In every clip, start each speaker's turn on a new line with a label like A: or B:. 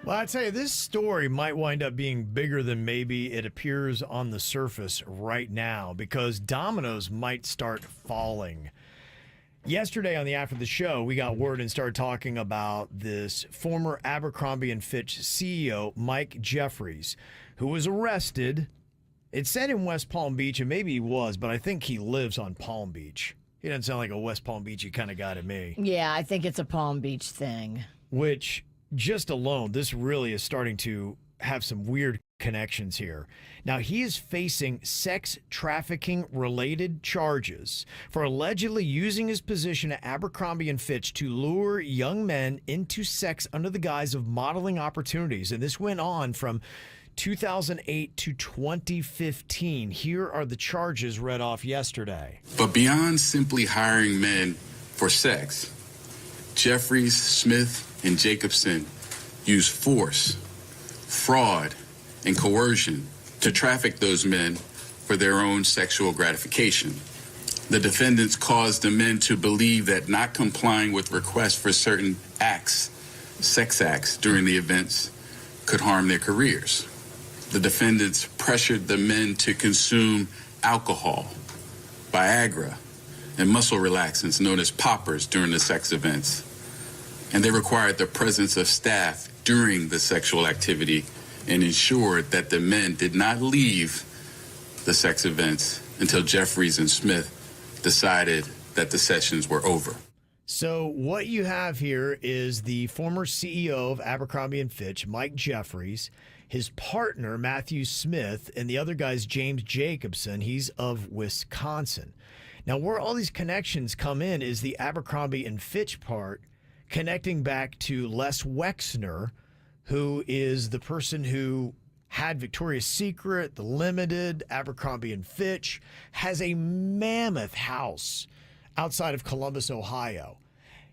A: Well, I tell you, this story might wind up being bigger than maybe it appears on the surface right now because dominoes might start falling. Yesterday on the After the Show, we got word and started talking about this former Abercrombie & Fitch CEO, Mike Jeffries, who was arrested. It said in West Palm Beach, and maybe he was, but I think he lives on Palm Beach. He doesn't sound like a West Palm Beachy kind of guy to me.
B: Yeah, I think it's a Palm Beach thing.
A: Which, just alone, this really is starting to have some weird connections here. Now, he is facing sex trafficking related charges for allegedly using his position at Abercrombie & Fitch to lure young men into sex under the guise of modeling opportunities. And this went on from 2008 to 2015. Here are the charges read off yesterday.
C: But beyond simply hiring men for sex, Jeffries, Smith, and Jacobson used force, fraud, and coercion to traffic those men for their own sexual gratification. The defendants caused the men to believe that not complying with requests for certain acts, sex acts, during the events could harm their careers. The defendants pressured the men to consume alcohol, Viagra, and muscle relaxants known as poppers during the sex events. And they required the presence of staff during the sexual activity and ensured that the men did not leave the sex events until Jeffries and Smith decided that the sessions were over.
A: So what you have here is the former CEO of Abercrombie & Fitch, Mike Jeffries, his partner, Matthew Smith, and the other guy's James Jacobson. He's of Wisconsin. Now, where all these connections come in is the Abercrombie & Fitch part, connecting back to Les Wexner, who is the person who had Victoria's Secret, The Limited, Abercrombie & Fitch, has a mammoth house outside of Columbus, Ohio.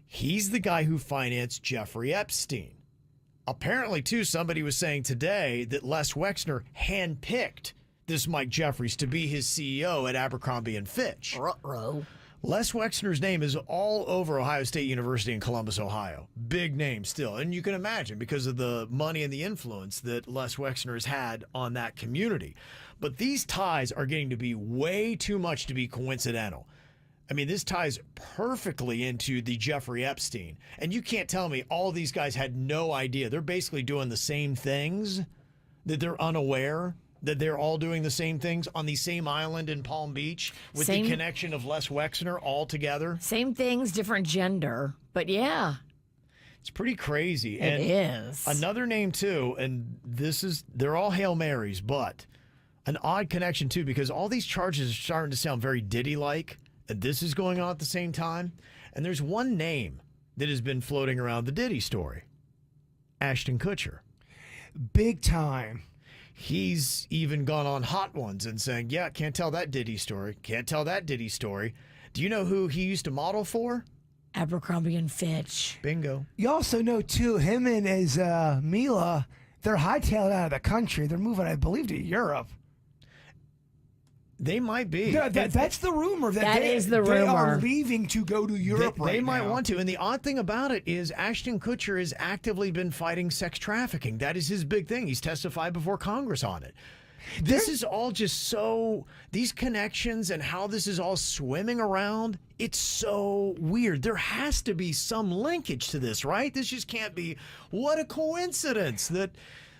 A: He's the guy who financed Jeffrey Epstein. Apparently, too, somebody was saying today that Les Wexner handpicked this Mike Jeffries to be his CEO at Abercrombie & Fitch.
B: Ruh-roh.
A: Les Wexner's name is all over Ohio State University in Columbus, Ohio. Big name still. And you can imagine because of the money and the influence that Les Wexner has had on that community. But these ties are getting to be way too much to be coincidental. I mean, this ties perfectly into the Jeffrey Epstein. And you can't tell me all these guys had no idea. They're basically doing the same things, that they're unaware that they're all doing the same things on the same island in Palm Beach with the connection of Les Wexner all together.
B: Same things, different gender. But yeah.
A: It's pretty crazy.
B: It is.
A: Another name, too, and they're all Hail Marys, but an odd connection, too, because all these charges are starting to sound very Diddy-like. And this is going on at the same time. And there's one name that has been floating around the Diddy story. Ashton Kutcher.
D: Big time.
A: He's even gone on Hot Ones and saying, yeah, can't tell that Diddy story. Can't tell that Diddy story. Do you know who he used to model for?
B: Abercrombie & Fitch.
A: Bingo.
D: You also know, too, him and his Mila, they're hightailed out of the country. They're moving, I believe, to Europe.
A: They might be.
D: That's the rumor.
B: That is the
D: They
B: rumor.
D: are leaving to go to Europe right now.
A: They might want to. And the odd thing about it is Ashton Kutcher has actively been fighting sex trafficking. That is his big thing. He's testified before Congress on it. This is all just so, these connections and how this is all swimming around, it's so weird. There has to be some linkage to this, right? This just can't be, what a coincidence that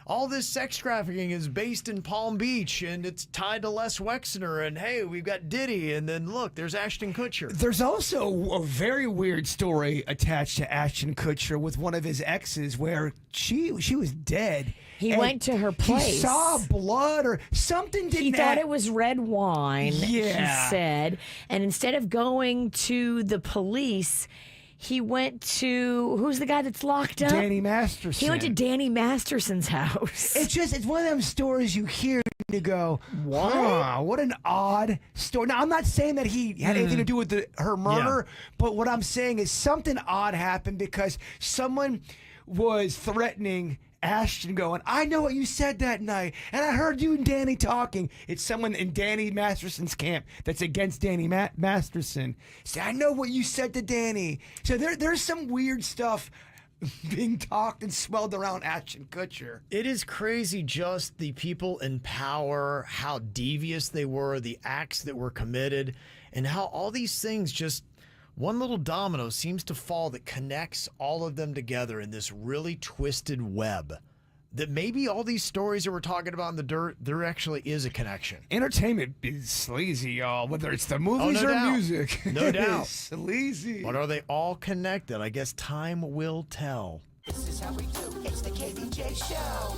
A: all this sex trafficking is based in Palm Beach and it's tied to Les Wexner and hey, we've got Diddy and then look, there's Ashton Kutcher.
D: There's also a very weird story attached to Ashton Kutcher with one of his exes where she was dead.
B: He went to her place.
D: He saw blood or something.
B: He thought it was red wine,
D: yeah.
B: He said. And instead of going to the police, he went to, who's the guy that's locked up?
D: Danny Masterson.
B: He went to Danny Masterson's house.
D: It's one of them stories you hear and you go, wow, what an odd story. Now, I'm not saying that he had anything to do with her murder, but what I'm saying is something odd happened because someone was threatening Ashton going, I know what you said that night, and I heard you and Danny talking. It's someone in Danny Masterson's camp that's against Danny Masterson. Say, I know what you said to Danny. So there's some weird stuff being talked and swelled around Ashton Kutcher.
A: It is crazy just the people in power, how devious they were, the acts that were committed, and how all these things just one little domino seems to fall that connects all of them together in this really twisted web. That maybe all these stories that we're talking about in the dirt, there actually is a connection.
D: Entertainment is sleazy, y'all. Whether it's the movies
A: no
D: or
A: doubt.
D: music.
A: No
D: It
A: doubt.
D: is sleazy.
A: But are they all connected? I guess time will tell.
E: This is how we do. It's the KBJ Show.